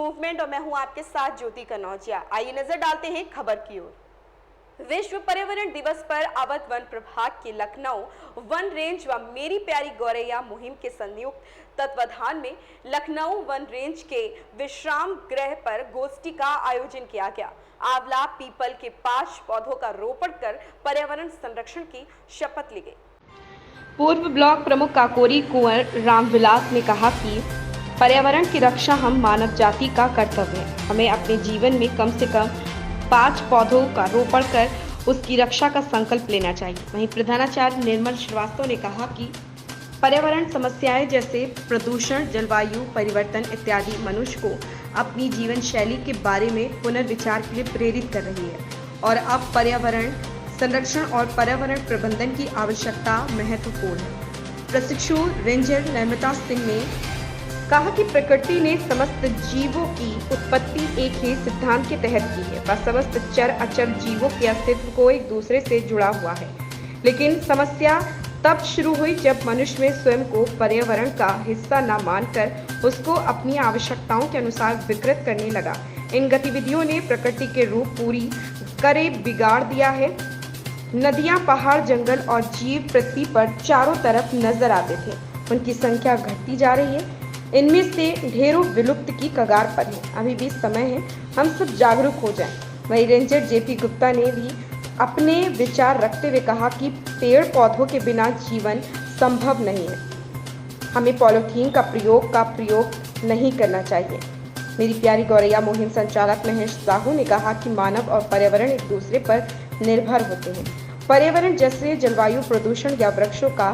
Movement और मैं हूं आपके साथ ज्योति कनौजिया। आइए नजर डालते हैं खबर की ओर। विश्व पर्यावरण दिवस पर अवध वन प्रभाग की लखनऊ वन रेंज व मेरी प्यारी गौरैया मुहिम के संयुक्त तत्वाधान में लखनऊ वन रेंज के विश्राम गृह पर गोष्ठी का आयोजन किया गया। आंवला पीपल के 5 पौधों का रोपण कर पर्यावरण संरक्षण की शपथ ली गई। पूर्व ब्लॉक प्रमुख काकोरी कुंवर रामविलास ने कहा कि पर्यावरण की रक्षा हम मानव जाति का कर्तव्य है। हमें अपने जीवन में कम से कम 5 पौधों का रोपण कर उसकी रक्षा का संकल्प लेना चाहिए। वहीं प्रधानाचार्य निर्मल श्रीवास्तव ने कहा कि पर्यावरण समस्याएं जैसे प्रदूषण, जलवायु परिवर्तन इत्यादि मनुष्य को अपनी जीवन शैली के बारे में पुनर्विचार के लिए प्रेरित कर रही है और अब पर्यावरण संरक्षण और पर्यावरण प्रबंधन की आवश्यकता महत्वपूर्ण है। प्रशिक्षु रेंजर नर्मदा सिंह ने कहा कि प्रकृति ने समस्त जीवों की उत्पत्ति एक ही सिद्धांत के तहत की है। वह समस्त चर अचर जीवों के अस्तित्व को एक दूसरे से जुड़ा हुआ है, लेकिन समस्या तब शुरू हुई जब मनुष्य में स्वयं को पर्यावरण का हिस्सा न मानकर उसको अपनी आवश्यकताओं के अनुसार विकृत करने लगा। इन गतिविधियों ने प्रकृति के रूप पूरी करे बिगाड़ दिया है। नदियां, पहाड़, जंगल और जीव पृथ्वी पर चारों तरफ नजर आते थे, उनकी संख्या घटती जा रही है। इनमें से ढेरों विलुप्त की कगार पर है। अभी भी समय है हम सब जागरूक हो जाएं। वहीं रेंजर जेपी गुप्ता ने भी अपने विचार रखते हुए कहा कि पेड़ पौधों के बिना जीवन संभव नहीं है। हमें पॉलीथीन का प्रयोग नहीं करना चाहिए। मेरी प्यारी गौरैया मुहिम संचालक महेश साहू ने कहा कि मानव और पर्यावरण एक दूसरे पर निर्भर होते हैं। पर्यावरण जैसे जलवायु प्रदूषण या वृक्षों का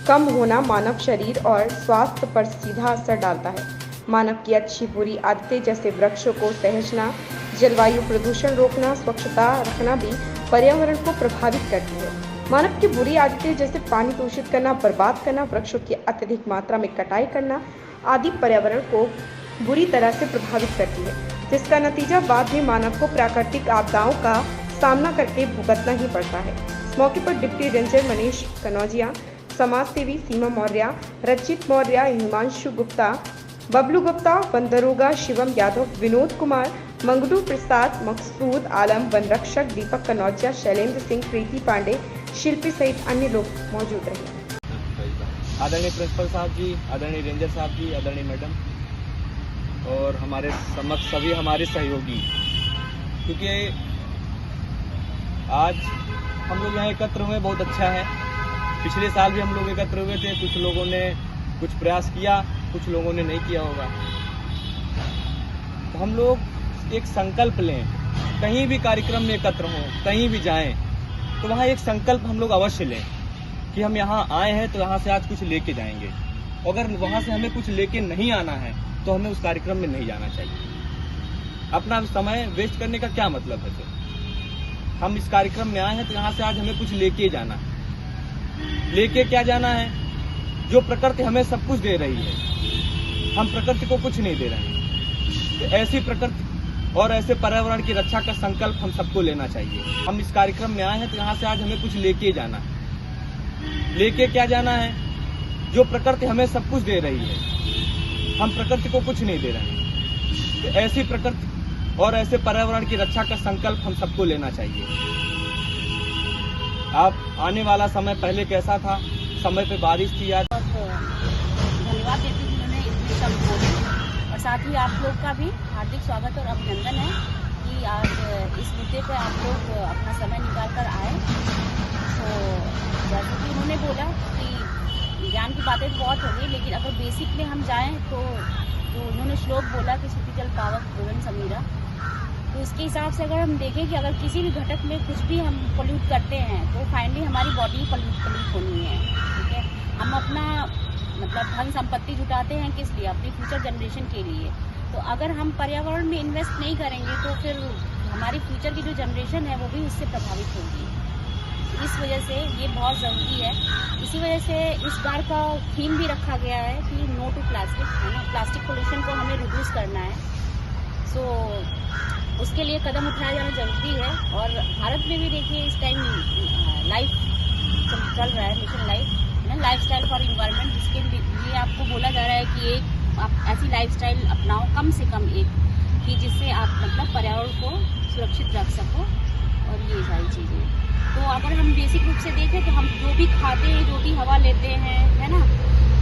कम होना मानव शरीर और स्वास्थ्य पर सीधा असर डालता है। मानव की अच्छी बुरी आदतें जैसे वृक्षों को सहेजना, जलवायु प्रदूषण रोकना, स्वच्छता रखना भी पर्यावरण को प्रभावित करती है। मानव की बुरी आदतें जैसे पानी दूषित करना, बर्बाद करना, वृक्षों की अत्यधिक मात्रा में कटाई करना आदि पर्यावरण को बुरी तरह से प्रभावित करती है, जिसका नतीजा बाद में मानव को प्राकृतिक आपदाओं का सामना करके भुगतना ही पड़ता है। इस मौके पर डिप्टी रेंजर मनीष कनौजिया, समाज सेवी सीमा मौर्य, रचित मौर्य, हिमांशु गुप्ता, बबलू गुप्ता, बंदरोगा शिवम यादव, विनोद कुमार, मंगलू प्रसाद, मकसूद आलम, वन रक्षक दीपक कनौजिया, शैलेंद्र सिंह, प्रीति पांडे, शिल्पी सहित अन्य लोग मौजूद रहे। आदरणीय प्रिंसिपल साहब जी, आदरणीय रेंजर साहब जी, आदरणीय मैडम और हमारे समस्त सभी हमारे सहयोगी, क्योंकि आज हम लोग यहाँ एकत्र हुए बहुत अच्छा है। पिछले साल भी हम लोग एकत्र हुए थे। कुछ लोगों ने कुछ प्रयास किया, कुछ लोगों ने नहीं किया होगा। तो हम लोग एक संकल्प लें, कहीं भी कार्यक्रम में एकत्र हों, कहीं भी जाएं, तो वहाँ एक संकल्प हम लोग अवश्य लें कि हम यहाँ आए हैं तो यहाँ से आज कुछ लेके जाएंगे। अगर वहाँ से हमें कुछ लेके नहीं आना है तो हमें उस कार्यक्रम में नहीं जाना चाहिए। अपना समय वेस्ट करने का क्या मतलब है? तो हम इस कार्यक्रम में आए हैं तो यहाँ से आज हमें कुछ लेके जाना है। लेके क्या जाना है? जो प्रकृति हमें सब कुछ दे रही है, हम प्रकृति को कुछ नहीं दे रहे हैं। तो ऐसी प्रकृति और ऐसे पर्यावरण की रक्षा का संकल्प हम सबको लेना चाहिए। हम इस कार्यक्रम में आए हैं तो यहाँ से आज हमें कुछ लेके जाना है। लेके क्या जाना है? जो प्रकृति हमें सब कुछ दे रही है, हम प्रकृति को कुछ नहीं दे रहे हैं। तो ऐसी प्रकृति और ऐसे पर्यावरण की रक्षा का संकल्प हम सबको लेना चाहिए। आप आने वाला समय पहले कैसा था? समय पे बारिश थी। आज धन्यवाद देती हूँ उन्होंने इतने सब बोले, और साथ ही आप लोग का भी हार्दिक स्वागत और अभिनंदन है कि आज इस मुद्दे पे आप लोग अपना समय निकाल कर आए। तो जैसे कि उन्होंने बोला कि ज्ञान की बातें तो बहुत होगी, लेकिन अगर बेसिक में हम जाएँ तो जो उन्होंने श्लोक बोला कि सूफी जल पावक भुवन समीरा, तो उसके हिसाब से अगर हम देखें कि अगर किसी भी घटक में कुछ भी हम पोल्यूट करते हैं तो फाइनली हमारी बॉडी पोल्यूट होनी है। ठीक है, हम अपना मतलब धन संपत्ति जुटाते हैं किस लिए? अपनी फ्यूचर जनरेशन के लिए। तो अगर हम पर्यावरण में इन्वेस्ट नहीं करेंगे तो फिर हमारी फ्यूचर की जो जनरेशन है वो भी इससे प्रभावित होगी। इस वजह से ये बहुत ज़रूरी है। इसी वजह से इस बार का थीम भी रखा गया है कि नो टू प्लास्टिक, है ना। प्लास्टिक पोल्यूशन को हमें रिड्यूस करना है। सो उसके लिए कदम उठाया जाना जरूरी है। और भारत में भी देखिए इस टाइम लाइफ चल रहा है, mission life, lifestyle for environment, जिसके लिए आपको बोला जा रहा है कि एक आप ऐसी लाइफस्टाइल अपनाओ, कम से कम एक कि जिससे आप मतलब पर्यावरण को सुरक्षित रख सको, और ये सारी चीज़ें। तो अगर हम बेसिक रूप से देखें तो हम जो भी खाते हैं, जो भी हवा लेते हैं, है ना,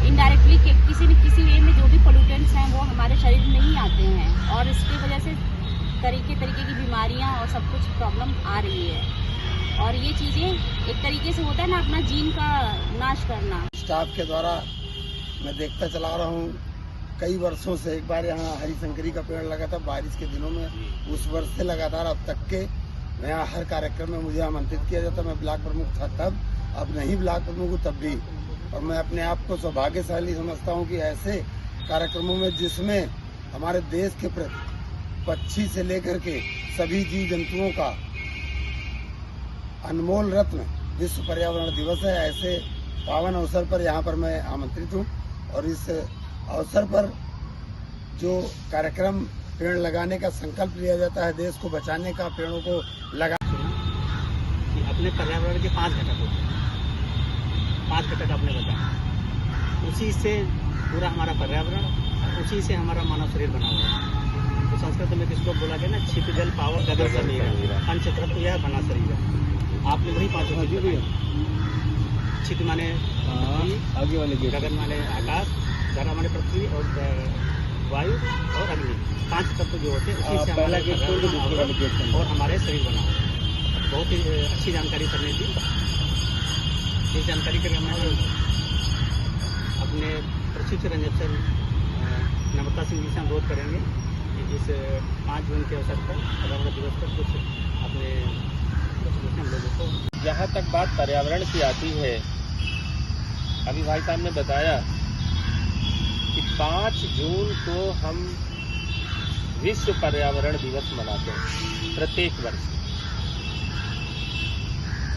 इनडायरेक्टली किसी न किसी वे में जो भी पोल्यूटेंट्स हैं वो हमारे शरीर में ही आते हैं, और इसकी वजह से तरीके की बीमारियां और सब कुछ प्रॉब्लम आ रही है। और ये चीज़ें एक तरीके से होता है ना, अपना जीन का नाश करना। स्टाफ के द्वारा मैं देखता चला रहा हूँ, कई वर्षों से एक बार यहाँ हरिशंकरी का पेड़ लगा था बारिश के दिनों में, उस वर्ष से लगातार अब तक के मैं यहाँ हर कार्यक्रम में मुझे आमंत्रित किया जाता। मैं ब्लॉक प्रमुख था तब, अब नहीं ब्लॉक प्रमुख हूँ तब भी, और मैं अपने आप को सौभाग्यशाली समझता हूँ कि ऐसे कार्यक्रमों में जिसमें हमारे देश के प्रति पक्षी से लेकर के सभी जीव जंतुओं का अनमोल रत्न विश्व पर्यावरण दिवस है, ऐसे पावन अवसर पर यहाँ पर मैं आमंत्रित हूँ। और इस अवसर पर जो कार्यक्रम पेड़ लगाने का संकल्प लिया जाता है, देश को बचाने का, पेड़ों को लगा कि अपने पर्यावरण के 5 घटक होते हैं, 5 घटक आपने बताया, उसी से पूरा हमारा पर्यावरण, उसी से हमारा मानव शरीर बना हुआ है। तो संस्कृत में किसको बोला गया ना, छिप जल पावर गगन शरीर, पंचतत्व यह बना शरीर। आपने वही 5 छिप माने आगे वाले, गगन माने आकाश, धरा माने पृथ्वी, और वायु और अग्नि, 5 तत्व जो होते हैं उसी से हमारा और हमारे शरीर बना हुआ है। बहुत ही अच्छी जानकारी करनी थी। इस जानकारी के लिए हम अपने प्रशिक्षु रंजन सर नम्रता सिंह जी से अनुरोध करेंगे कि इस 5 जून के अवसर पर, पर्यावरण दिवस पर, कुछ अपने हम लोगों को। जहाँ तक बात पर्यावरण की आती है, अभी भाई साहब ने बताया कि 5 जून को हम विश्व पर्यावरण दिवस मनाते हैं प्रत्येक वर्ष।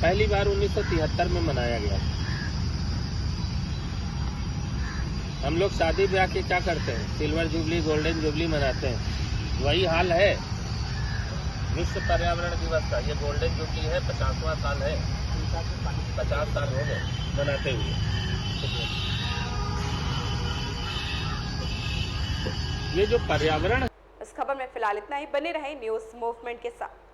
पहली बार 1973 में मनाया गया। हम लोग शादी ब्याह के क्या करते हैं, सिल्वर जुबली, गोल्डन जुबली मनाते हैं, वही हाल है विश्व पर्यावरण दिवस का। ये गोल्डन जुबली है, 50वां साल है, 50 साल हो गए मनाते हुए। ये जो पर्यावरण। इस खबर में फिलहाल इतना ही। बने रहे न्यूज़ मूवमेंट के साथ।